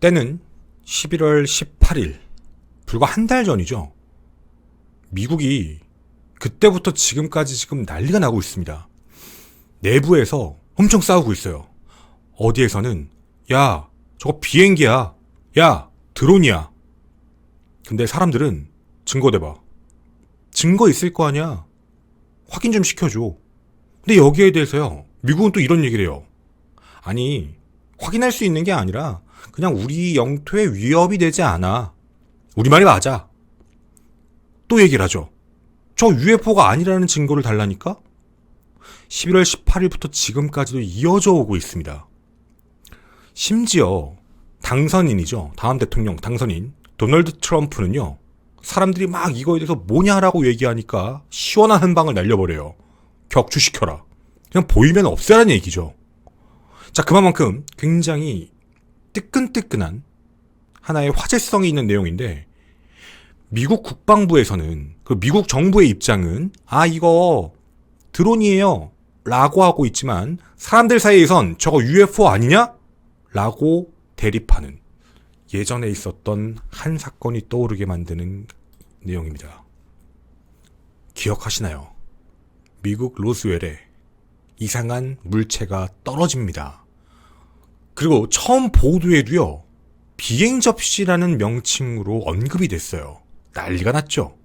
때는 11월 18일, 불과 한 달 전이죠. 미국이 그때부터 지금까지 지금 난리가 나고 있습니다. 내부에서 엄청 싸우고 있어요. 어디에서는 야, 저거 비행기야. 야, 드론이야. 근데 사람들은 증거 대봐. 증거 있을 거 아니야. 확인 좀 시켜줘. 근데 여기에 대해서요, 미국은 또 이런 얘기를 해요. 아니, 확인할 수 있는 게 아니라 그냥 우리 영토에 위협이 되지 않아. 우리 말이 맞아. 또 얘기를 하죠. 저 UFO가 아니라는 증거를 달라니까? 11월 18일부터 지금까지도 이어져 오고 있습니다. 심지어 당선인이죠. 다음 대통령 당선인 도널드 트럼프는요, 사람들이 막 이거에 대해서 뭐냐라고 얘기하니까 시원한 한 방을 날려버려요. 격추시켜라. 그냥 보이면 없애라는 얘기죠. 자, 그만큼 굉장히 뜨끈뜨끈한 하나의 화제성이 있는 내용인데, 미국 국방부에서는, 그 미국 정부의 입장은 이거 드론이에요 라고 하고 있지만, 사람들 사이에선 저거 UFO 아니냐? 라고 대립하는, 예전에 있었던 한 사건이 떠오르게 만드는 내용입니다. 기억하시나요? 미국 로스웰에 이상한 물체가 떨어집니다. 그리고 처음 보도에도요, 비행 접시라는 명칭으로 언급이 됐어요. 난리가 났죠.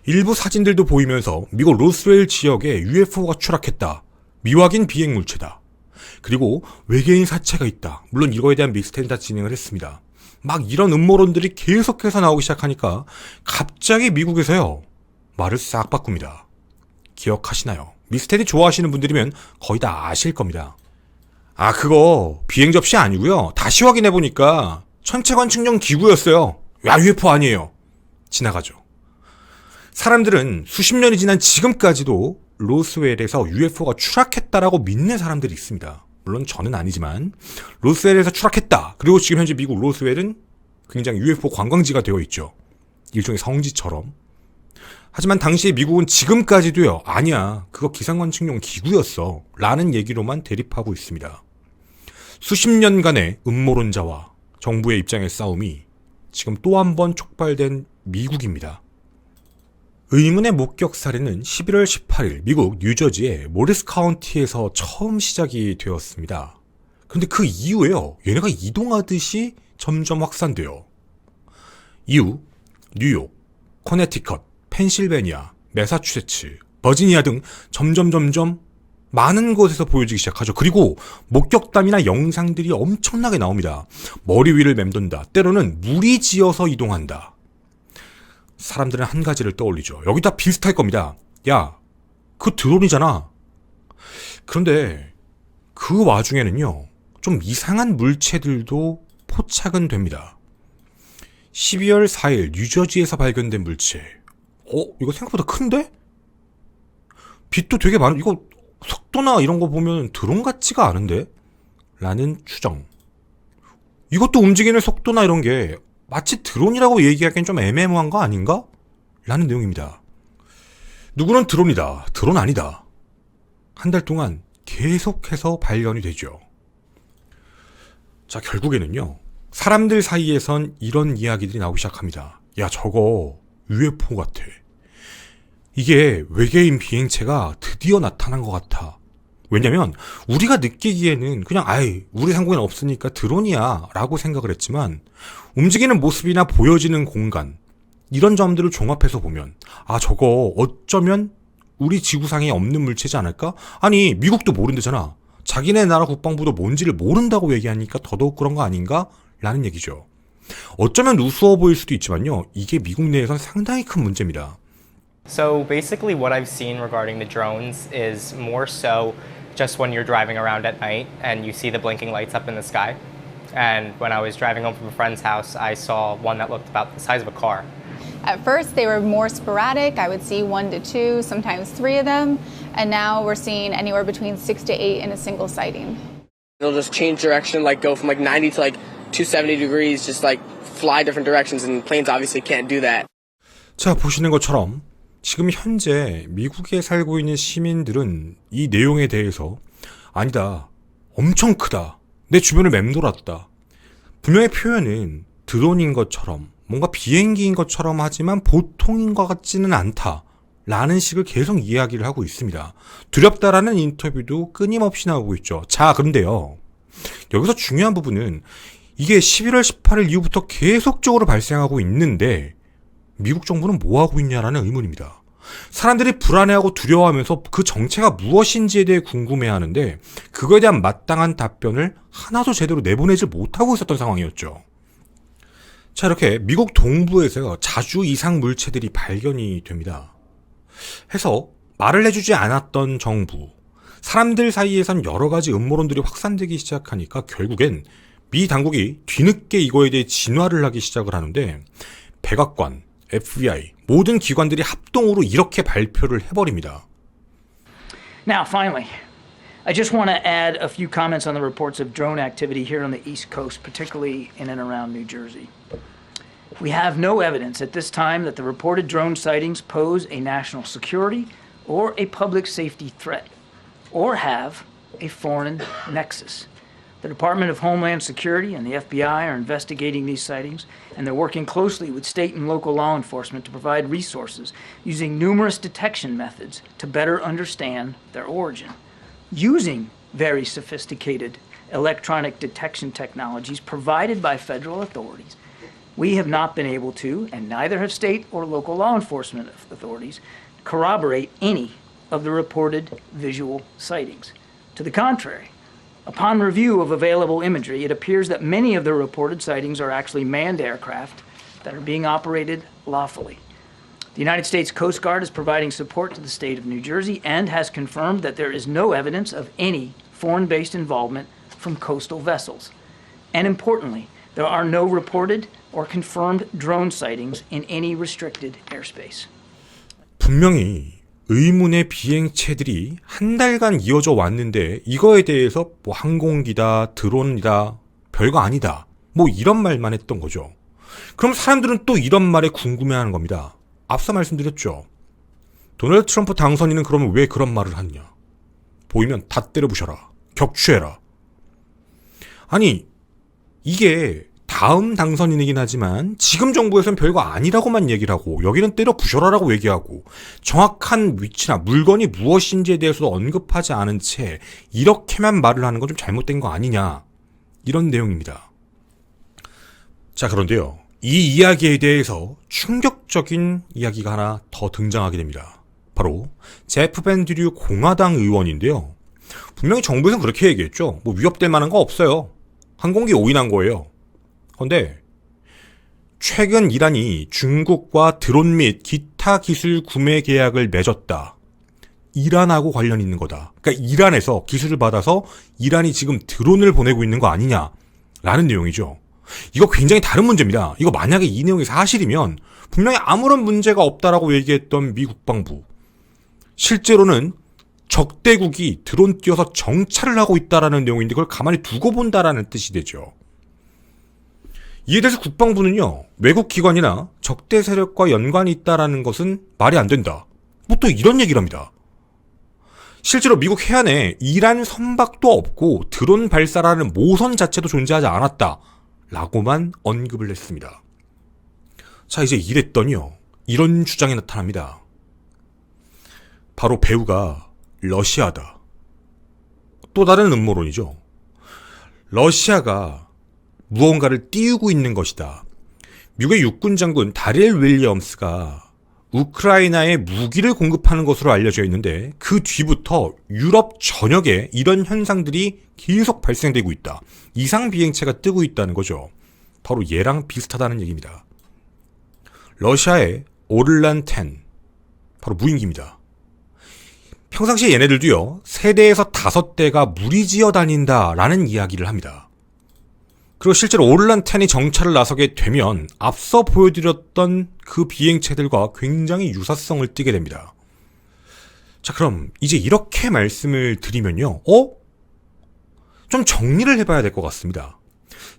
일부 사진들도 보이면서 미국 로스웰 지역에 UFO가 추락했다. 미확인 비행 물체다. 그리고 외계인 사체가 있다. 물론 이거에 대한 미스테리 다 진행을 했습니다. 막 이런 음모론들이 계속해서 나오기 시작하니까 갑자기 미국에서요, 말을 싹 바꿉니다. 기억하시나요? 미스테리 좋아하시는 분들이면 거의 다 아실 겁니다. 그거 비행 접시 아니고요, 다시 확인해보니까 천체관 측정 기구였어요. UFO 아니에요. 지나가죠. 사람들은 수십 년이 지난 지금까지도 로스웰에서 UFO가 추락했다라고 믿는 사람들이 있습니다. 물론 저는 아니지만 로스웰에서 추락했다. 그리고 지금 현재 미국 로스웰은 굉장히 UFO 관광지가 되어 있죠. 일종의 성지처럼. 하지만 당시에 미국은 지금까지도요, 아니야, 그거 기상관 측정 기구였어 라는 얘기로만 대립하고 있습니다. 수십 년간의 음모론자와 정부의 입장의 싸움이 지금 또 한 번 촉발된 미국입니다. 의문의 목격 사례는 11월 18일 미국 뉴저지의 모리스 카운티에서 처음 시작이 되었습니다. 그런데 그 이후에요, 얘네가 이동하듯이 점점 확산돼요. 이후 뉴욕, 코네티컷, 펜실베니아, 매사추세츠, 버지니아 등 점점 많은 곳에서 보여지기 시작하죠. 그리고 목격담이나 영상들이 엄청나게 나옵니다. 머리 위를 맴돈다. 때로는 무리지어서 이동한다. 사람들은 한 가지를 떠올리죠. 여기 다 비슷할 겁니다. 야, 그 드론이잖아. 그런데 그 와중에는요, 좀 이상한 물체들도 포착은 됩니다. 12월 4일 뉴저지에서 발견된 물체. 이거 생각보다 큰데? 빛도 되게 많은, 이거 속도나 이런 거 보면 드론 같지가 않은데? 라는 추정. 이것도 움직이는 속도나 이런 게 마치 드론이라고 얘기하기엔 좀 애매모호한 거 아닌가? 라는 내용입니다. 누구는 드론이다, 드론 아니다. 한 달 동안 계속해서 발견이 되죠. 자, 결국에는요, 사람들 사이에선 이런 이야기들이 나오기 시작합니다. 야, 저거 UFO 같아. 이게 외계인 비행체가 드디어 나타난 것 같아. 왜냐면 우리가 느끼기에는 그냥 우리 상공엔 없으니까 드론이야 라고 생각을 했지만, 움직이는 모습이나 보여지는 공간, 이런 점들을 종합해서 보면 저거 어쩌면 우리 지구상에 없는 물체지 않을까? 아니, 미국도 모른대잖아. 자기네 나라 국방부도 뭔지를 모른다고 얘기하니까 더더욱 그런 거 아닌가? 라는 얘기죠. 어쩌면 우스워 보일 수도 있지만요, 이게 미국 내에선 상당히 큰 문제입니다. So basically what I've seen regarding the drones is more so just when you're driving around at night and you see the blinking lights up in the sky. And when I was driving home from a friend's house, I saw one that looked about the size of a car. At first, they were more sporadic. I would see 1 to 2, sometimes 3 of them. And now we're seeing anywhere between 6 to 8 in a single sighting. They'll just change direction, go from 90 to 270 degrees, just fly different directions, and planes obviously can't do that. 자, 보시는 것처럼 지금 현재 미국에 살고 있는 시민들은 이 내용에 대해서 아니다, 엄청 크다, 내 주변을 맴돌았다, 분명히 표현은 드론인 것처럼 뭔가 비행기인 것처럼 하지만 보통인 것 같지는 않다 라는 식을 계속 이야기를 하고 있습니다. 두렵다라는 인터뷰도 끊임없이 나오고 있죠. 자, 그런데요. 여기서 중요한 부분은 이게 11월 18일 이후부터 계속적으로 발생하고 있는데 미국 정부는 뭐 하고 있냐라는 의문입니다. 사람들이 불안해하고 두려워하면서 그 정체가 무엇인지에 대해 궁금해하는데 그거에 대한 마땅한 답변을 하나도 제대로 내보내지 못하고 있었던 상황이었죠. 자, 이렇게 미국 동부에서 자주 이상 물체들이 발견이 됩니다. 해서 말을 해주지 않았던 정부, 사람들 사이에선 여러 가지 음모론들이 확산되기 시작하니까 결국엔 미 당국이 뒤늦게 이거에 대해 진화를 하기 시작을 하는데 백악관, FBI, 모든 기관들이 합동으로 이렇게 발표를 해버립니다. Now, finally, I just want to add a few comments on the reports of drone activity here on the East Coast, particularly in and around New Jersey. We have no evidence at this time that the reported drone sightings pose a national security or a public safety threat, or have a foreign nexus. The Department of Homeland Security and the FBI are investigating these sightings, and they're working closely with state and local law enforcement to provide resources using numerous detection methods to better understand their origin. Using very sophisticated electronic detection technologies provided by federal authorities, we have not been able to, and neither have state or local law enforcement authorities, corroborate any of the reported visual sightings. To the contrary, upon review of available imagery, it appears that many of the reported sightings are actually manned aircraft that are being operated lawfully. The United States Coast Guard is providing support to the state of New Jersey and has confirmed that there is no evidence of any foreign-based involvement from coastal vessels. And importantly, there are no reported or confirmed drone sightings in any restricted airspace. 분명히 의문의 비행체들이 한 달간 이어져 왔는데 이거에 대해서 뭐 항공기다, 드론이다, 별거 아니다. 뭐 이런 말만 했던 거죠. 그럼 사람들은 또 이런 말에 궁금해하는 겁니다. 앞서 말씀드렸죠. 도널드 트럼프 당선인은 그러면 왜 그런 말을 하느냐. 보이면 다 때려부셔라. 격추해라. 아니, 이게 다음 당선인이긴 하지만 지금 정부에서는 별거 아니라고만 얘기를 하고 여기는 때려 부셔라라고 얘기하고 정확한 위치나 물건이 무엇인지에 대해서도 언급하지 않은 채 이렇게만 말을 하는 건 좀 잘못된 거 아니냐 이런 내용입니다. 자, 그런데요. 이 이야기에 대해서 충격적인 이야기가 하나 더 등장하게 됩니다. 바로 제프 밴 드류 공화당 의원인데요. 분명히 정부에서는 그렇게 얘기했죠. 뭐 위협될 만한 거 없어요. 항공기 오인한 거예요. 그런데 최근 이란이 중국과 드론 및 기타 기술 구매 계약을 맺었다. 이란하고 관련 있는 거다. 그러니까 이란에서 기술을 받아서 이란이 지금 드론을 보내고 있는 거 아니냐라는 내용이죠. 이거 굉장히 다른 문제입니다. 이거 만약에 이 내용이 사실이면 분명히 아무런 문제가 없다라고 얘기했던 미 국방부. 실제로는 적대국이 드론 띄워서 정찰을 하고 있다라는 내용인데 그걸 가만히 두고 본다라는 뜻이 되죠. 이에 대해서 국방부는요, 외국 기관이나 적대 세력과 연관이 있다라는 것은 말이 안 된다. 뭐 또 이런 얘기를 합니다. 실제로 미국 해안에 이란 선박도 없고 드론 발사라는 모선 자체도 존재하지 않았다. 라고만 언급을 했습니다. 자, 이제 이랬더니요, 이런 주장이 나타납니다. 바로 배우가 러시아다. 또 다른 음모론이죠. 러시아가 무언가를 띄우고 있는 것이다. 미국의 육군 장군 다릴 윌리엄스가 우크라이나에 무기를 공급하는 것으로 알려져 있는데 그 뒤부터 유럽 전역에 이런 현상들이 계속 발생되고 있다. 이상 비행체가 뜨고 있다는 거죠. 바로 얘랑 비슷하다는 얘기입니다. 러시아의 오를란 10, 바로 무인기입니다. 평상시에 얘네들도요, 3대에서 5대가 무리지어 다닌다라는 이야기를 합니다. 그리고 실제로 오를란 10이 정찰을 나서게 되면 앞서 보여드렸던 그 비행체들과 굉장히 유사성을 띠게 됩니다. 자, 그럼 이제 이렇게 말씀을 드리면요, 좀 정리를 해봐야 될 것 같습니다.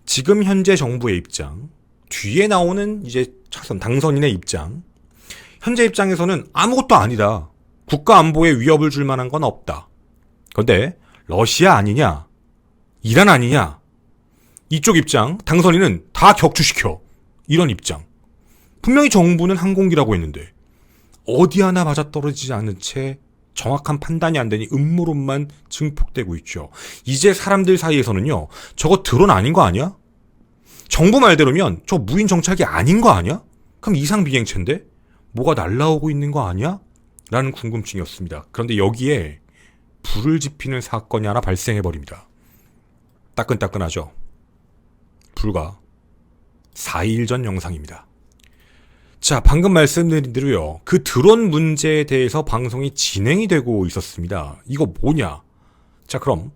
지금 현재 정부의 입장, 뒤에 나오는 이제 차선 당선인의 입장, 현재 입장에서는 아무것도 아니다. 국가 안보에 위협을 줄 만한 건 없다. 그런데 러시아 아니냐, 이란 아니냐, 이쪽 입장, 당선인은 다 격추시켜. 이런 입장. 분명히 정부는 항공기라고 했는데 어디 하나 맞아떨어지지 않은 채 정확한 판단이 안 되니 음모론만 증폭되고 있죠. 이제 사람들 사이에서는요, 저거 드론 아닌 거 아니야? 정부 말대로면 저 무인 정찰기 아닌 거 아니야? 그럼 이상 비행체인데? 뭐가 날라오고 있는 거 아니야? 라는 궁금증이었습니다. 그런데 여기에 불을 지피는 사건이 하나 발생해버립니다. 따끈따끈하죠? 불과 4일 전 영상입니다. 자, 방금 말씀드린 대로요, 그 드론 문제에 대해서 방송이 진행이 되고 있었습니다. 이거 뭐냐? 자, 그럼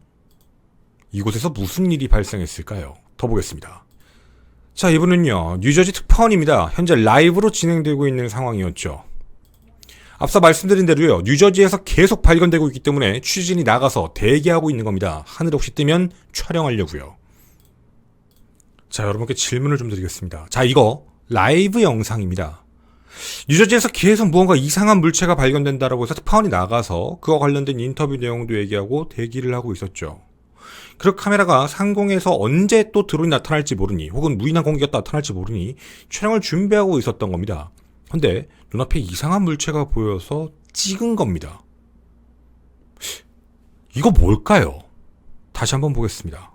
이곳에서 무슨 일이 발생했을까요? 더 보겠습니다. 자, 이분은요, 뉴저지 특파원입니다. 현재 라이브로 진행되고 있는 상황이었죠. 앞서 말씀드린 대로요, 뉴저지에서 계속 발견되고 있기 때문에 취재진이 나가서 대기하고 있는 겁니다. 하늘 혹시 뜨면 촬영하려고요. 자, 여러분께 질문을 좀 드리겠습니다. 자, 이거 라이브 영상입니다. 뉴저지에서 계속 무언가 이상한 물체가 발견된다라고 해서 특파원이 나가서 그와 관련된 인터뷰 내용도 얘기하고 대기를 하고 있었죠. 그리고 카메라가 상공에서 언제 또 드론이 나타날지 모르니, 혹은 무인한 공기가 나타날지 모르니 촬영을 준비하고 있었던 겁니다. 근데 눈앞에 이상한 물체가 보여서 찍은 겁니다. 이거 뭘까요? 다시 한번 보겠습니다.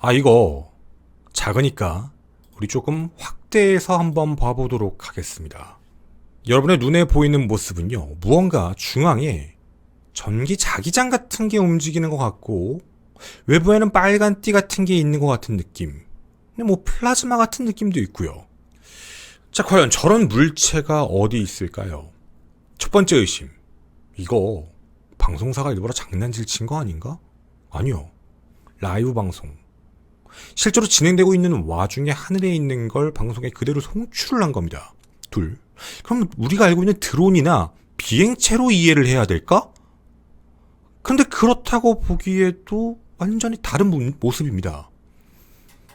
아, 이거 작으니까 우리 조금 확대해서 한번 봐보도록 하겠습니다. 여러분의 눈에 보이는 모습은요, 무언가 중앙에 전기 자기장 같은 게 움직이는 것 같고, 외부에는 빨간 띠 같은 게 있는 것 같은 느낌. 근데 뭐 플라즈마 같은 느낌도 있고요. 자, 과연 저런 물체가 어디 있을까요? 첫 번째 의심. 이거 방송사가 일부러 장난질 친 거 아닌가? 아니요. 라이브 방송. 실제로 진행되고 있는 와중에 하늘에 있는 걸 방송에 그대로 송출을 한 겁니다. 둘. 그럼 우리가 알고 있는 드론이나 비행체로 이해를 해야 될까? 근데 그렇다고 보기에도 완전히 다른 모습입니다.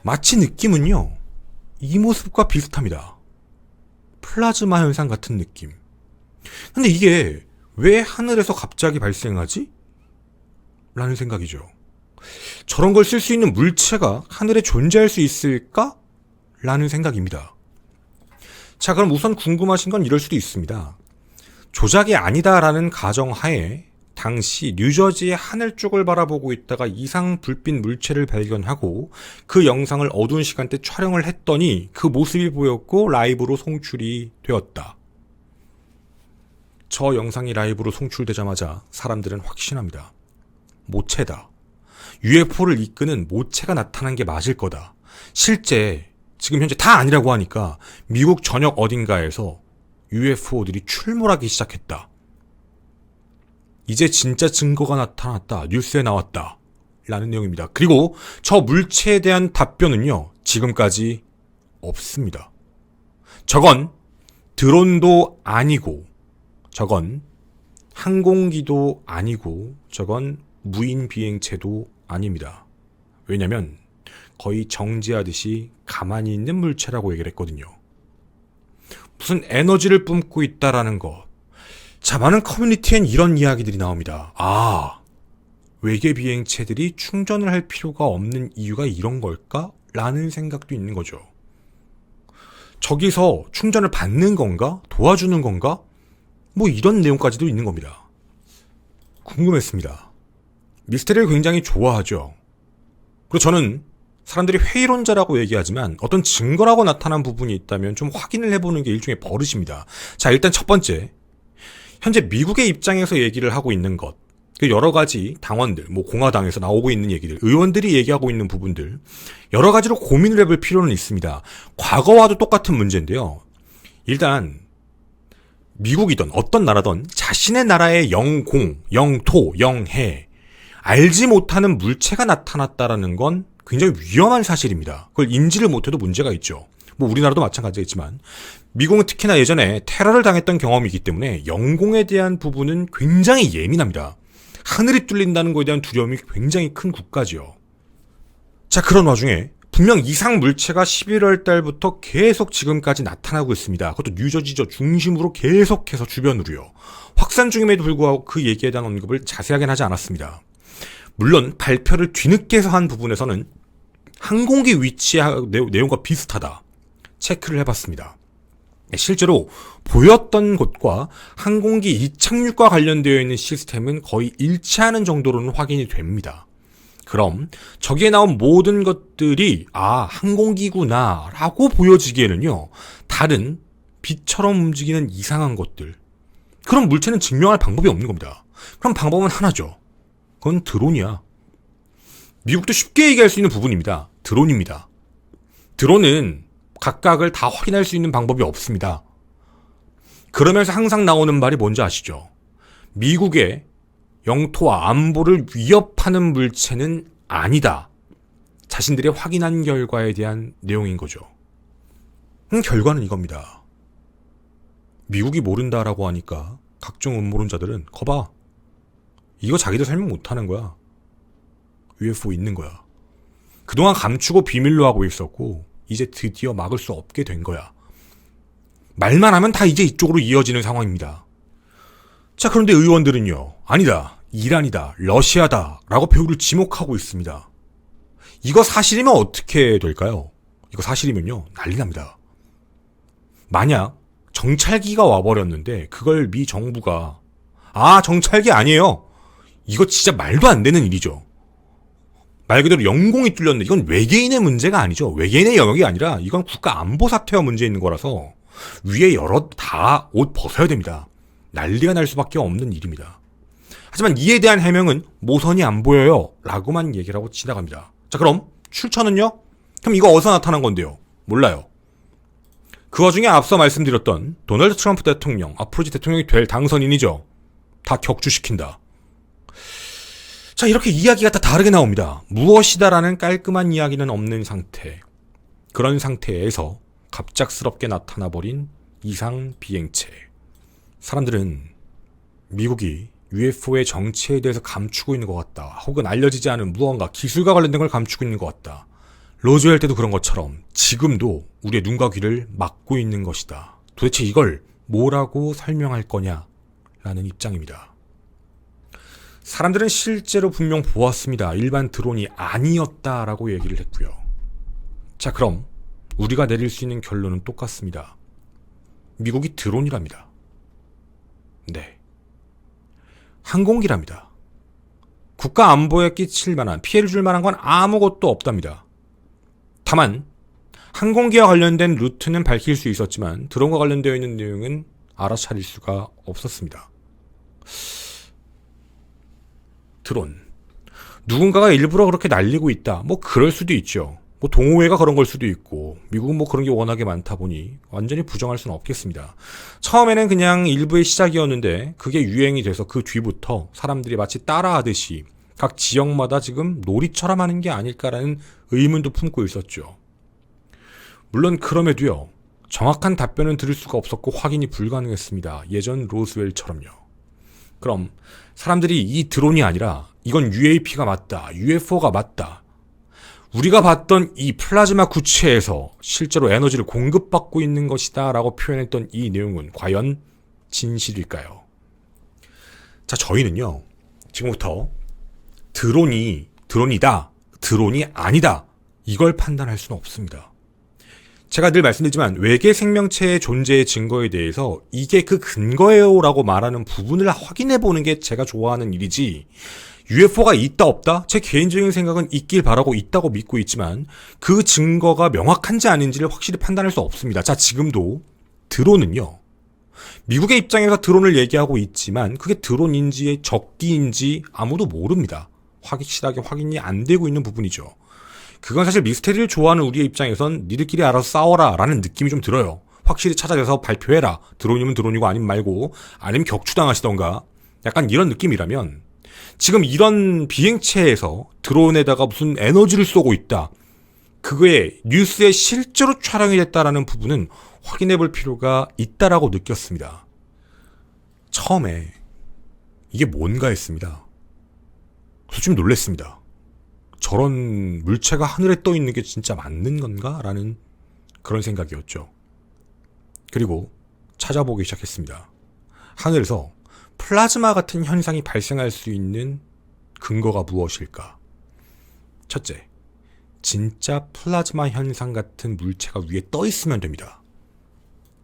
마치 느낌은요, 이 모습과 비슷합니다. 플라즈마 현상 같은 느낌. 근데 이게 왜 하늘에서 갑자기 발생하지? 라는 생각이죠. 저런 걸 쓸 수 있는 물체가 하늘에 존재할 수 있을까? 라는 생각입니다. 자, 그럼 우선 궁금하신 건 이럴 수도 있습니다. 조작이 아니다라는 가정하에 당시 뉴저지의 하늘 쪽을 바라보고 있다가 이상 불빛 물체를 발견하고 그 영상을 어두운 시간대 촬영을 했더니 그 모습이 보였고 라이브로 송출이 되었다. 저 영상이 라이브로 송출되자마자 사람들은 확신합니다. 모체다. UFO를 이끄는 모체가 나타난 게 맞을 거다. 실제 지금 현재 다 아니라고 하니까 미국 전역 어딘가에서 UFO들이 출몰하기 시작했다. 이제 진짜 증거가 나타났다. 뉴스에 나왔다. 라는 내용입니다. 그리고 저 물체에 대한 답변은요, 지금까지 없습니다. 저건 드론도 아니고, 저건 항공기도 아니고, 저건 무인 비행체도 아닙니다. 왜냐면 거의 정지하듯이 가만히 있는 물체라고 얘기를 했거든요. 무슨 에너지를 뿜고 있다라는 것. 자, 많은 커뮤니티엔 이런 이야기들이 나옵니다. 아, 외계 비행체들이 충전을 할 필요가 없는 이유가 이런 걸까? 라는 생각도 있는 거죠. 저기서 충전을 받는 건가? 도와주는 건가? 뭐 이런 내용까지도 있는 겁니다. 궁금했습니다. 미스테리를 굉장히 좋아하죠. 그리고 저는 사람들이 회의론자라고 얘기하지만 어떤 증거라고 나타난 부분이 있다면 좀 확인을 해보는 게 일종의 버릇입니다. 자, 일단 첫 번째. 현재 미국의 입장에서 얘기를 하고 있는 것. 여러 가지 당원들, 뭐 공화당에서 나오고 있는 얘기들, 의원들이 얘기하고 있는 부분들, 여러 가지로 고민을 해볼 필요는 있습니다. 과거와도 똑같은 문제인데요. 일단 미국이든 어떤 나라든 자신의 나라의 영공, 영토, 영해, 알지 못하는 물체가 나타났다라는 건 굉장히 위험한 사실입니다. 그걸 인지를 못해도 문제가 있죠. 뭐 우리나라도 마찬가지겠지만 미국은 특히나 예전에 테러를 당했던 경험이기 때문에 영공에 대한 부분은 굉장히 예민합니다. 하늘이 뚫린다는 것에 대한 두려움이 굉장히 큰 국가지요. 자, 그런 와중에 분명 이상 물체가 11월 달부터 계속 지금까지 나타나고 있습니다. 그것도 뉴저지저 중심으로 계속해서 주변으로요. 확산 중임에도 불구하고 그 얘기에 대한 언급을 자세하게는 하지 않았습니다. 물론 발표를 뒤늦게 해서 한 부분에서는 항공기 위치 내용과 비슷하다 체크를 해봤습니다. 실제로 보였던 곳과 항공기 이착륙과 관련되어 있는 시스템은 거의 일치하는 정도로는 확인이 됩니다. 그럼 저기에 나온 모든 것들이 항공기구나 라고 보여지기에는요, 다른 빛처럼 움직이는 이상한 것들, 그런 물체는 증명할 방법이 없는 겁니다. 그럼 방법은 하나죠. 그건 드론이야. 미국도 쉽게 얘기할 수 있는 부분입니다. 드론입니다. 드론은 각각을 다 확인할 수 있는 방법이 없습니다. 그러면서 항상 나오는 말이 뭔지 아시죠? 미국의 영토와 안보를 위협하는 물체는 아니다. 자신들이 확인한 결과에 대한 내용인 거죠. 결과는 이겁니다. 미국이 모른다라고 하니까 각종 음모론자들은 거봐. 이거 자기들 설명 못하는 거야. UFO 있는 거야. 그동안 감추고 비밀로 하고 있었고 이제 드디어 막을 수 없게 된 거야. 말만 하면 다 이제 이쪽으로 이어지는 상황입니다. 자, 그런데 의원들은요, 아니다, 이란이다, 러시아다 라고 배후를 지목하고 있습니다. 이거 사실이면 어떻게 될까요? 이거 사실이면요, 난리 납니다. 만약 정찰기가 와버렸는데 그걸 미 정부가 정찰기 아니에요, 이거 진짜 말도 안 되는 일이죠. 말 그대로 영공이 뚫렸는데 이건 외계인의 문제가 아니죠. 외계인의 영역이 아니라 이건 국가 안보 사태와 문제 있는 거라서 위에 다 옷 벗어야 됩니다. 난리가 날 수밖에 없는 일입니다. 하지만 이에 대한 해명은 모선이 안 보여요 라고만 얘기를 하고 지나갑니다. 자, 그럼 출처는요? 그럼 이거 어디서 나타난 건데요? 몰라요. 그 와중에 앞서 말씀드렸던 도널드 트럼프 대통령, 앞으로 이제 대통령이 될 당선인이죠. 다 격추시킨다. 자, 이렇게 이야기가 다 다르게 나옵니다. 무엇이다라는 깔끔한 이야기는 없는 상태. 그런 상태에서 갑작스럽게 나타나버린 이상 비행체. 사람들은 미국이 UFO의 정체에 대해서 감추고 있는 것 같다. 혹은 알려지지 않은 무언가 기술과 관련된 걸 감추고 있는 것 같다. 로즈웰 때도 그런 것처럼 지금도 우리의 눈과 귀를 막고 있는 것이다. 도대체 이걸 뭐라고 설명할 거냐? 라는 입장입니다. 사람들은 실제로 분명 보았습니다. 일반 드론이 아니었다라고 얘기를 했고요. 자, 그럼 우리가 내릴 수 있는 결론은 똑같습니다. 미국이 드론이랍니다. 네. 항공기랍니다. 국가 안보에 끼칠 만한, 피해를 줄 만한 건 아무것도 없답니다. 다만 항공기와 관련된 루트는 밝힐 수 있었지만 드론과 관련되어 있는 내용은 알아차릴 수가 없었습니다. 드론. 누군가가 일부러 그렇게 날리고 있다. 뭐 그럴 수도 있죠. 뭐 동호회가 그런 걸 수도 있고 미국은 뭐 그런 게 워낙에 많다 보니 완전히 부정할 수는 없겠습니다. 처음에는 그냥 일부의 시작이었는데 그게 유행이 돼서 그 뒤부터 사람들이 마치 따라하듯이 각 지역마다 지금 놀이처럼 하는 게 아닐까라는 의문도 품고 있었죠. 물론 그럼에도요, 정확한 답변은 들을 수가 없었고 확인이 불가능했습니다. 예전 로스웰처럼요. 그럼 사람들이 이 드론이 아니라 이건 UAP가 맞다, UFO가 맞다, 우리가 봤던 이 플라즈마 구체에서 실제로 에너지를 공급받고 있는 것이다 라고 표현했던 이 내용은 과연 진실일까요? 자, 저희는요, 지금부터 드론이다, 드론이 아니다, 이걸 판단할 수는 없습니다. 제가 늘 말씀드리지만 외계 생명체의 존재의 증거에 대해서 이게 그 근거예요 라고 말하는 부분을 확인해보는 게 제가 좋아하는 일이지, UFO가 있다 없다? 제 개인적인 생각은 있길 바라고 있다고 믿고 있지만 그 증거가 명확한지 아닌지를 확실히 판단할 수 없습니다. 자, 지금도 드론은요, 미국의 입장에서 드론을 얘기하고 있지만 그게 드론인지 적기인지 아무도 모릅니다. 확실하게 확인이 안 되고 있는 부분이죠. 그건 사실 미스테리를 좋아하는 우리의 입장에선 니들끼리 알아서 싸워라 라는 느낌이 좀 들어요. 확실히 찾아내서 발표해라. 드론이면 드론이고 아니면 말고, 아니면 격추당하시던가, 약간 이런 느낌이라면 지금 이런 비행체에서 드론에다가 무슨 에너지를 쏘고 있다, 그거에 뉴스에 실제로 촬영이 됐다라는 부분은 확인해 볼 필요가 있다라고 느꼈습니다. 처음에 이게 뭔가 했습니다. 솔직히 놀랬습니다. 저런 물체가 하늘에 떠 있는 게 진짜 맞는 건가? 라는 그런 생각이었죠. 그리고 찾아보기 시작했습니다. 하늘에서 플라즈마 같은 현상이 발생할 수 있는 근거가 무엇일까? 첫째, 진짜 플라즈마 현상 같은 물체가 위에 떠 있으면 됩니다.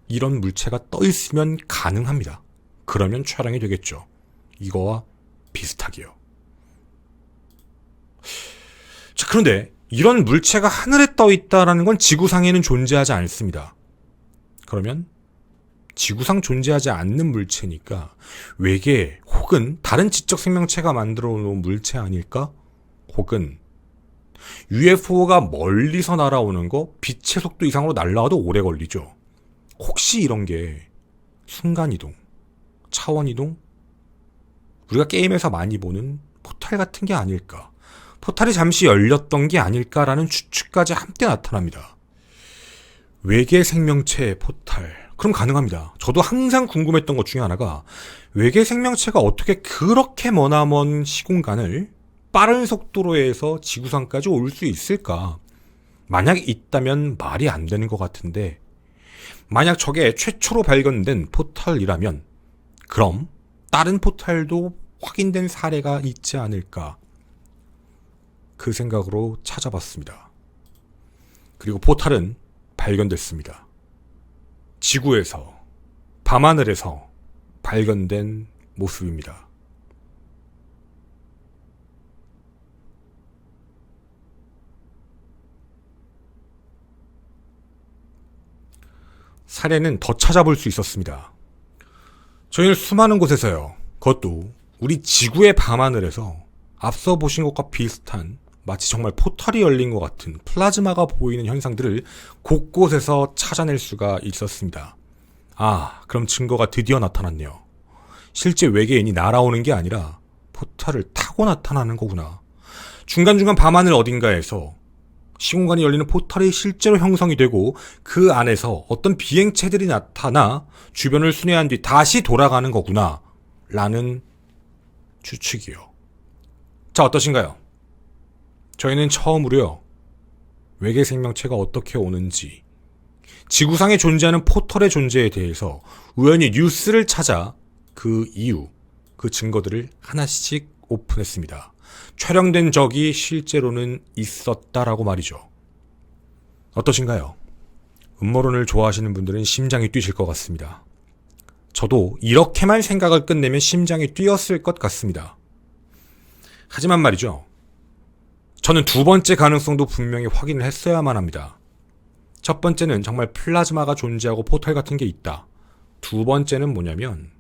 이런 물체가 떠 있으면 가능합니다. 그러면 촬영이 되겠죠. 이거와 비슷하게요. 자, 그런데 이런 물체가 하늘에 떠 있다라는 건 지구상에는 존재하지 않습니다. 그러면 지구상 존재하지 않는 물체니까 외계 혹은 다른 지적 생명체가 만들어 놓은 물체 아닐까? 혹은 UFO가 멀리서 날아오는 거 빛의 속도 이상으로 날아와도 오래 걸리죠. 혹시 이런 게 순간이동, 차원이동? 우리가 게임에서 많이 보는 포탈 같은 게 아닐까? 포탈이 잠시 열렸던 게 아닐까라는 추측까지 함께 나타납니다. 외계 생명체의 포탈. 그럼 가능합니다. 저도 항상 궁금했던 것 중에 하나가 외계 생명체가 어떻게 그렇게 머나먼 시공간을 빠른 속도로 해서 지구상까지 올 수 있을까? 만약 있다면 말이 안 되는 것 같은데 만약 저게 최초로 발견된 포탈이라면 그럼 다른 포탈도 확인된 사례가 있지 않을까? 그 생각으로 찾아봤습니다. 그리고 포탈은 발견됐습니다. 지구에서, 밤하늘에서 발견된 모습입니다. 사례는 더 찾아볼 수 있었습니다. 저희는 수많은 곳에서요. 그것도 우리 지구의 밤하늘에서 앞서 보신 것과 비슷한 마치 정말 포탈이 열린 것 같은 플라즈마가 보이는 현상들을 곳곳에서 찾아낼 수가 있었습니다. 아, 그럼 증거가 드디어 나타났네요. 실제 외계인이 날아오는 게 아니라 포탈을 타고 나타나는 거구나. 중간중간 밤하늘 어딘가에서 시공간이 열리는 포탈이 실제로 형성이 되고 그 안에서 어떤 비행체들이 나타나 주변을 순회한 뒤 다시 돌아가는 거구나 라는 추측이요. 자, 어떠신가요? 저희는 처음으로요, 외계 생명체가 어떻게 오는지, 지구상에 존재하는 포털의 존재에 대해서 우연히 뉴스를 찾아 그 이유, 그 증거들을 하나씩 오픈했습니다. 촬영된 적이 실제로는 있었다라고 말이죠. 어떠신가요? 음모론을 좋아하시는 분들은 심장이 뛰실 것 같습니다. 저도 이렇게만 생각을 끝내면 심장이 뛰었을 것 같습니다. 하지만 말이죠. 저는 두 번째 가능성도 분명히 확인을 했어야만 합니다. 첫 번째는 정말 플라즈마가 존재하고 포탈 같은 게 있다. 두 번째는 뭐냐면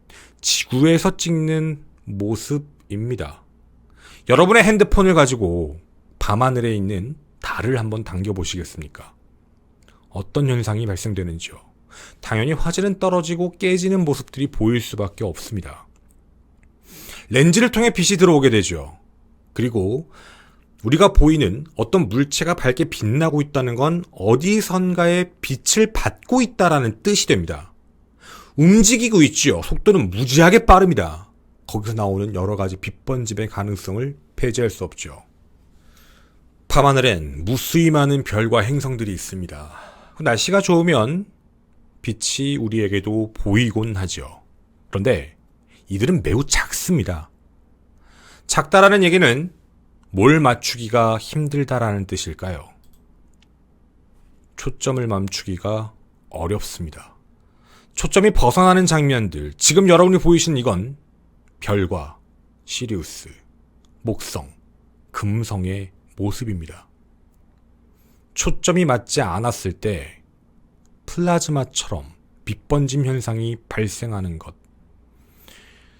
지구에서 찍는 모습입니다. 여러분의 핸드폰을 가지고 밤하늘에 있는 달을 한번 당겨보시겠습니까? 어떤 현상이 발생되는지요? 당연히 화질은 떨어지고 깨지는 모습들이 보일 수밖에 없습니다. 렌즈를 통해 빛이 들어오게 되죠. 그리고 우리가 보이는 어떤 물체가 밝게 빛나고 있다는 건 어디선가에 빛을 받고 있다라는 뜻이 됩니다. 움직이고 있지요. 속도는 무지하게 빠릅니다. 거기서 나오는 여러 가지 빛 번짐의 가능성을 배제할 수 없죠. 밤하늘엔 무수히 많은 별과 행성들이 있습니다. 날씨가 좋으면 빛이 우리에게도 보이곤 하죠. 그런데 이들은 매우 작습니다. 작다라는 얘기는 뭘 맞추기가 힘들다라는 뜻일까요? 초점을 멈추기가 어렵습니다. 초점이 벗어나는 장면들, 지금 여러분이 보이신 이건 별과 시리우스, 목성, 금성의 모습입니다. 초점이 맞지 않았을 때 플라즈마처럼 빛번짐 현상이 발생하는 것.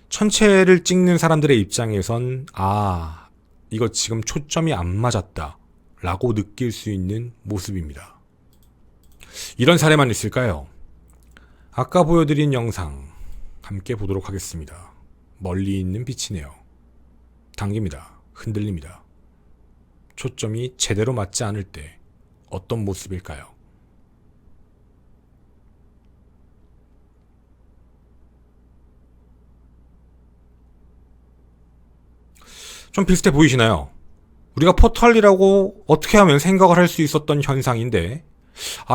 천체를 찍는 사람들의 입장에선 이거 지금 초점이 안 맞았다 라고 느낄 수 있는 모습입니다. 이런 사례만 있을까요? 아까 보여드린 영상 함께 보도록 하겠습니다. 멀리 있는 빛이네요. 당깁니다. 흔들립니다. 초점이 제대로 맞지 않을 때 어떤 모습일까요? 좀 비슷해 보이시나요? 우리가 포털이라고 어떻게 하면 생각을 할 수 있었던 현상인데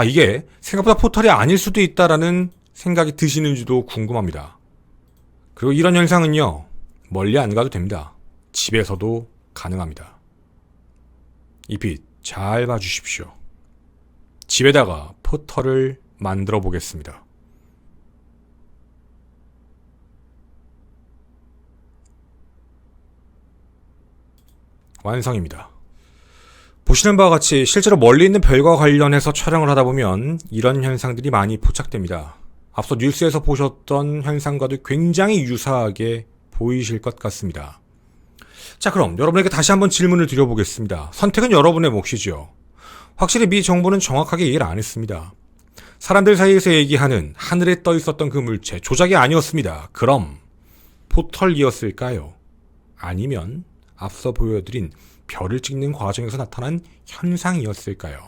이게 생각보다 포털이 아닐 수도 있다라는 생각이 드시는지도 궁금합니다. 그리고 이런 현상은요, 멀리 안 가도 됩니다. 집에서도 가능합니다. 이 빛 잘 봐주십시오. 집에다가 포털을 만들어 보겠습니다. 완성입니다. 보시는 바와 같이 실제로 멀리 있는 별과 관련해서 촬영을 하다 보면 이런 현상들이 많이 포착됩니다. 앞서 뉴스에서 보셨던 현상과도 굉장히 유사하게 보이실 것 같습니다. 자, 그럼 여러분에게 다시 한번 질문을 드려보겠습니다. 선택은 여러분의 몫이죠. 확실히 미 정부는 정확하게 얘기를 안 했습니다. 사람들 사이에서 얘기하는 하늘에 떠 있었던 그 물체, 조작이 아니었습니다. 그럼 포털이었을까요? 아니면 앞서 보여드린 별을 찍는 과정에서 나타난 현상이었을까요?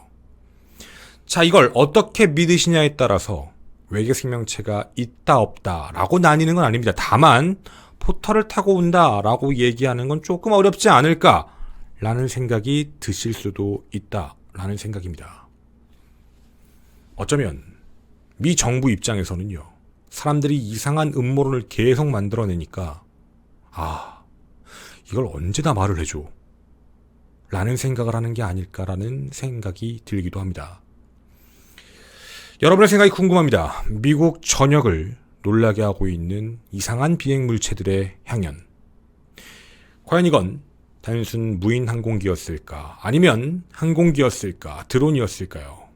자, 이걸 어떻게 믿으시냐에 따라서 외계 생명체가 있다 없다 라고 나뉘는 건 아닙니다. 다만 포털을 타고 온다 라고 얘기하는 건 조금 어렵지 않을까 라는 생각이 드실 수도 있다 라는 생각입니다. 어쩌면 미 정부 입장에서는요, 사람들이 이상한 음모론을 계속 만들어내니까 이걸 언제 다 말을 해줘 라는 생각을 하는 게 아닐까라는 생각이 들기도 합니다. 여러분의 생각이 궁금합니다. 미국 전역을 놀라게 하고 있는 이상한 비행 물체들의 향연. 과연 이건 단순 무인 항공기였을까? 아니면 항공기였을까? 드론이었을까요?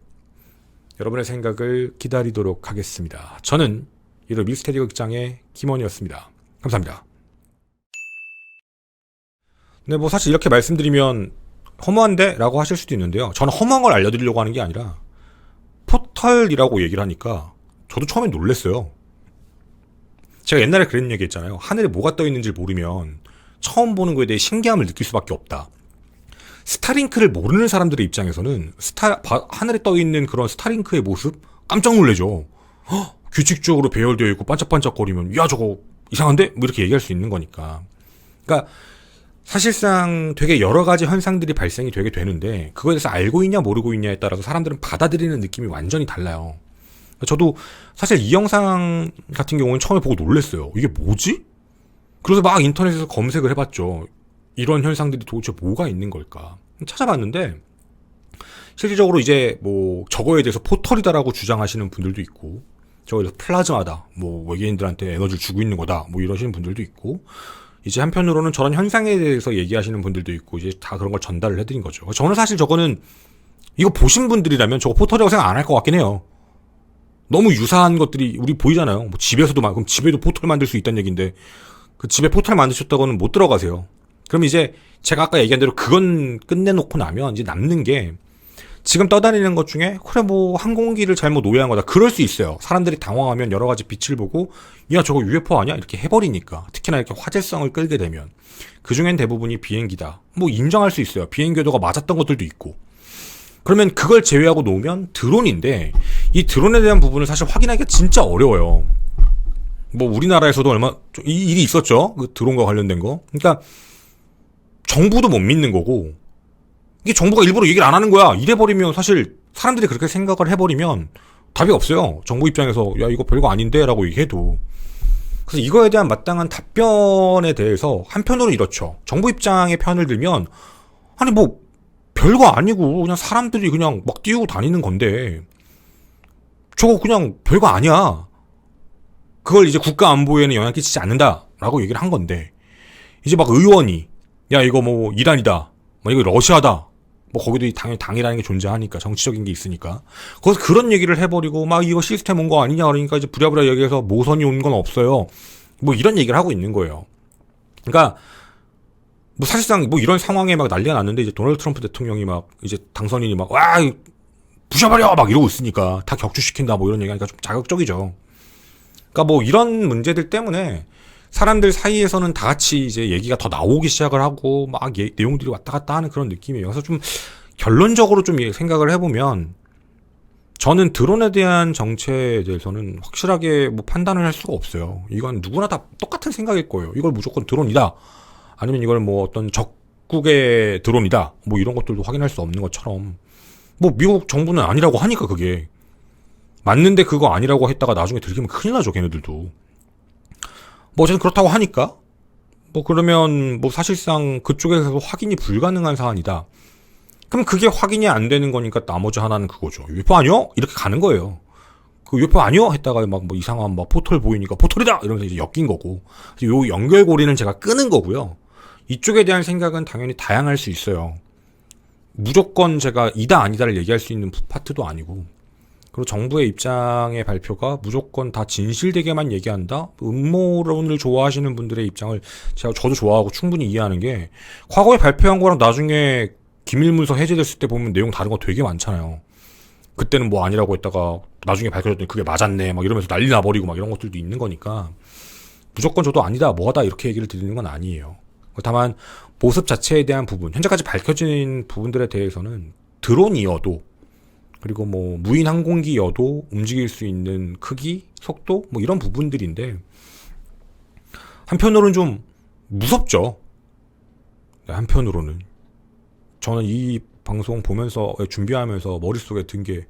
여러분의 생각을 기다리도록 하겠습니다. 저는 이로 미스테리 극장의 김원이었습니다. 감사합니다. 네, 뭐 사실 이렇게 말씀드리면 허무한데? 라고 하실 수도 있는데요. 저는 허무한 걸 알려드리려고 하는 게 아니라 포털이라고 얘기를 하니까 저도 처음에 놀랐어요. 제가 옛날에 그런 얘기 했잖아요. 하늘에 뭐가 떠 있는지 모르면 처음 보는 거에 대해 신기함을 느낄 수밖에 없다. 스타링크를 모르는 사람들의 입장에서는 하늘에 떠 있는 그런 스타링크의 모습 깜짝 놀래죠. 규칙적으로 배열되어 있고 반짝반짝거리면 야 저거 이상한데? 뭐 이렇게 얘기할 수 있는 거니까. 그러니까 사실상 되게 여러 가지 현상들이 발생이 되게 되는데 그거에 대해서 알고 있냐 모르고 있냐에 따라서 사람들은 받아들이는 느낌이 완전히 달라요. 저도 사실 이 영상 같은 경우는 처음에 보고 놀랐어요. 이게 뭐지? 그래서 막 인터넷에서 검색을 해봤죠. 이런 현상들이 도대체 뭐가 있는 걸까? 찾아봤는데 실질적으로 이제 뭐 저거에 대해서 포털이다라고 주장하시는 분들도 있고 저거에 대해서 플라즈마다, 뭐 외계인들한테 에너지를 주고 있는 거다, 뭐 이러시는 분들도 있고 이제 한편으로는 저런 현상에 대해서 얘기하시는 분들도 있고 이제 다 그런 걸 전달을 해드린 거죠. 저는 사실 저거는 이거 보신 분들이라면 저거 포털이라고 생각 안 할 것 같긴 해요. 너무 유사한 것들이 우리 보이잖아요. 뭐 집에서도 그럼 집에도 포털 만들 수 있다는 얘기인데 그 집에 포털 만드셨다고는 못 들어가세요. 그럼 이제 제가 아까 얘기한 대로 그건 끝내놓고 나면 이제 남는 게 지금 떠다니는 것 중에 그래 뭐 항공기를 잘못 오해한 거다. 그럴 수 있어요. 사람들이 당황하면 여러 가지 빛을 보고 야 저거 UFO 아니야? 이렇게 해버리니까. 특히나 이렇게 화제성을 끌게 되면 그중엔 대부분이 비행기다. 뭐 인정할 수 있어요. 비행 궤도가 맞았던 것들도 있고. 그러면 그걸 제외하고 놓으면 드론인데 이 드론에 대한 부분을 사실 확인하기가 진짜 어려워요. 뭐 우리나라에서도 얼마 이 일이 있었죠. 그 드론과 관련된 거. 그러니까 정부도 못 믿는 거고 이게 정부가 일부러 얘기를 안 하는 거야. 이래버리면 사실 사람들이 그렇게 생각을 해버리면 답이 없어요. 정부 입장에서 야 이거 별거 아닌데 라고 얘기해도. 그래서 이거에 대한 마땅한 답변에 대해서 한편으로는 이렇죠. 정부 입장의 편을 들면 아니 뭐 별거 아니고 그냥 사람들이 그냥 막 띄우고 다니는 건데 저거 그냥 별거 아니야. 그걸 이제 국가 안보에는 영향 끼치지 않는다라고 얘기를 한 건데 이제 막 의원이 야 이거 뭐 이란이다. 뭐 이거 러시아다. 뭐 거기도 당연히 당이라는 게 존재하니까 정치적인 게 있으니까 거기서 그런 얘기를 해버리고 막 이거 시스템 온 거 아니냐 그러니까 이제 부랴부랴 얘기해서 모선이 온 건 없어요. 뭐 이런 얘기를 하고 있는 거예요. 그러니까 뭐 사실상 뭐 이런 상황에 막 난리가 났는데 이제 도널드 트럼프 대통령이 막 이제 당선인이 막 와 부셔버려 막 이러고 있으니까 다 격추시킨다 뭐 이런 얘기하니까 좀 자극적이죠. 그러니까 뭐 이런 문제들 때문에 사람들 사이에서는 다 같이 이제 얘기가 더 나오기 시작을 하고 막 내용들이 왔다 갔다 하는 그런 느낌이에요. 그래서 좀 결론적으로 좀 생각을 해보면 저는 드론에 대한 정체에 대해서는 확실하게 뭐 판단을 할 수가 없어요. 이건 누구나 다 똑같은 생각일 거예요. 이걸 무조건 드론이다. 아니면 이걸 뭐 어떤 적국의 드론이다. 뭐 이런 것들도 확인할 수 없는 것처럼 뭐 미국 정부는 아니라고 하니까 그게 맞는데 그거 아니라고 했다가 나중에 들키면 큰일 나죠. 걔네들도. 뭐 어쨌든 그렇다고 하니까 뭐 그러면 뭐 사실상 그쪽에서 확인이 불가능한 사안이다. 그럼 그게 확인이 안 되는 거니까 나머지 하나는 그거죠. UFO 아니요? 이렇게 가는 거예요. 그 UFO 아니요? 했다가 막 뭐 이상한 막 포털 보이니까 포털이다! 이러면서 이제 엮인 거고. 요 연결고리는 제가 끄는 거고요. 이쪽에 대한 생각은 당연히 다양할 수 있어요. 무조건 제가 이다 아니다를 얘기할 수 있는 파트도 아니고. 그리고 정부의 입장의 발표가 무조건 다 진실되게만 얘기한다? 음모론을 좋아하시는 분들의 입장을 저도 좋아하고 충분히 이해하는 게, 과거에 발표한 거랑 나중에 기밀문서 해제됐을 때 보면 내용 다른 거 되게 많잖아요. 그때는 뭐 아니라고 했다가 나중에 밝혀졌더니 그게 맞았네 막 이러면서 난리 나버리고 막 이런 것들도 있는 거니까, 무조건 저도 아니다 뭐하다 이렇게 얘기를 드리는 건 아니에요. 다만 모습 자체에 대한 부분, 현재까지 밝혀진 부분들에 대해서는 드론이어도, 그리고 뭐 무인 항공기여도 움직일 수 있는 크기, 속도 뭐 이런 부분들인데, 한편으로는 좀 무섭죠. 한편으로는 저는 이 방송 보면서 준비하면서 머릿속에 든 게,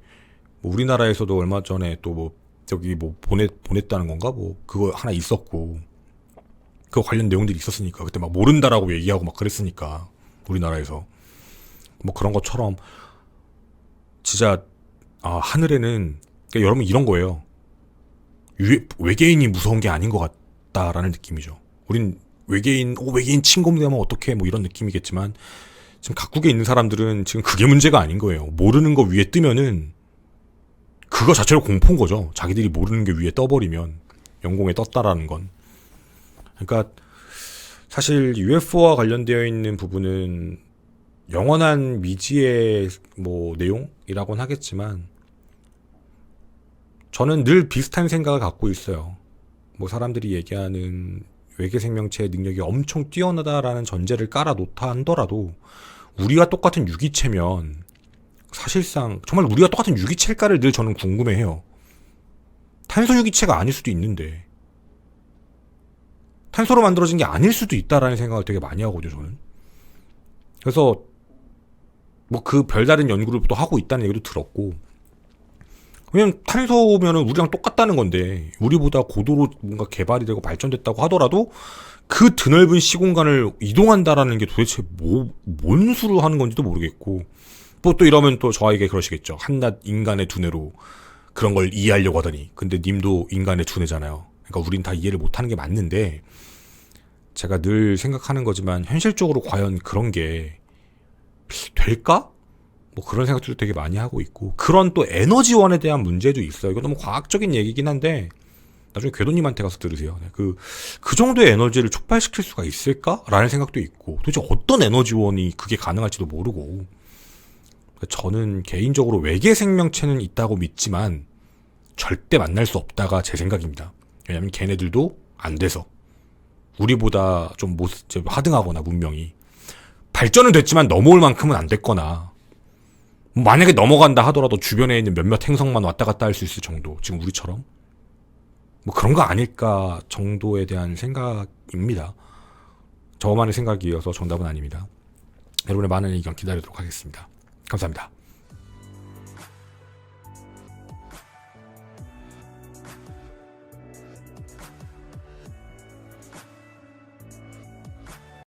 뭐 우리나라에서도 얼마 전에 또 뭐 저기 뭐 보냈다는 건가 뭐 그거 하나 있었고, 그거 관련 내용들이 있었으니까 그때 막 모른다라고 얘기하고 막 그랬으니까 우리나라에서 뭐 그런 것처럼 진짜 하늘에는, 그러니까 여러분 이런 거예요. 외계인이 무서운 게 아닌 것 같다라는 느낌이죠. 우린 외계인 침공되면 어떡해 뭐 이런 느낌이겠지만, 지금 각국에 있는 사람들은 지금 그게 문제가 아닌 거예요. 모르는 거 위에 뜨면은 그거 자체로 공포인 거죠. 자기들이 모르는 게 위에 떠버리면, 영공에 떴다라는 건. 그러니까 사실 UFO와 관련되어 있는 부분은 영원한 미지의 뭐 내용이라고는 하겠지만, 저는 늘 비슷한 생각을 갖고 있어요. 뭐 사람들이 얘기하는 외계 생명체의 능력이 엄청 뛰어나다라는 전제를 깔아놓다 한더라도, 우리가 똑같은 유기체면 사실상 정말 우리가 똑같은 유기체일까를 늘 저는 궁금해해요. 탄소 유기체가 아닐 수도 있는데, 탄소로 만들어진 게 아닐 수도 있다라는 생각을 되게 많이 하거든요, 저는. 그래서 뭐 그 별다른 연구를 또 하고 있다는 얘기도 들었고, 왜냐면 탄소면은 우리랑 똑같다는 건데, 우리보다 고도로 뭔가 개발이 되고 발전됐다고 하더라도 그 드넓은 시공간을 이동한다라는 게 도대체 뭔 수로 하는 건지도 모르겠고, 뭐 또 이러면 또 저에게 그러시겠죠. 한낱 인간의 두뇌로 그런 걸 이해하려고 하더니. 근데 님도 인간의 두뇌잖아요. 그러니까 우린 다 이해를 못하는 게 맞는데, 제가 늘 생각하는 거지만 현실적으로 과연 그런 게 될까? 뭐 그런 생각들도 되게 많이 하고 있고, 그런 또 에너지원에 대한 문제도 있어요. 이거 너무 과학적인 얘기긴 한데 나중에 궤도님한테 가서 들으세요. 그 정도의 에너지를 촉발시킬 수가 있을까? 라는 생각도 있고, 도대체 어떤 에너지원이 그게 가능할지도 모르고. 저는 개인적으로 외계 생명체는 있다고 믿지만 절대 만날 수 없다가 제 생각입니다. 왜냐면 걔네들도 안 돼서, 우리보다 좀 하등하거나 문명이 발전은 됐지만 넘어올 만큼은 안 됐거나, 만약에 넘어간다 하더라도 주변에 있는 몇몇 행성만 왔다 갔다 할 수 있을 정도, 지금 우리처럼 뭐 그런 거 아닐까 정도에 대한 생각입니다. 저만의 생각이어서 정답은 아닙니다. 여러분의 많은 의견 기다리도록 하겠습니다. 감사합니다.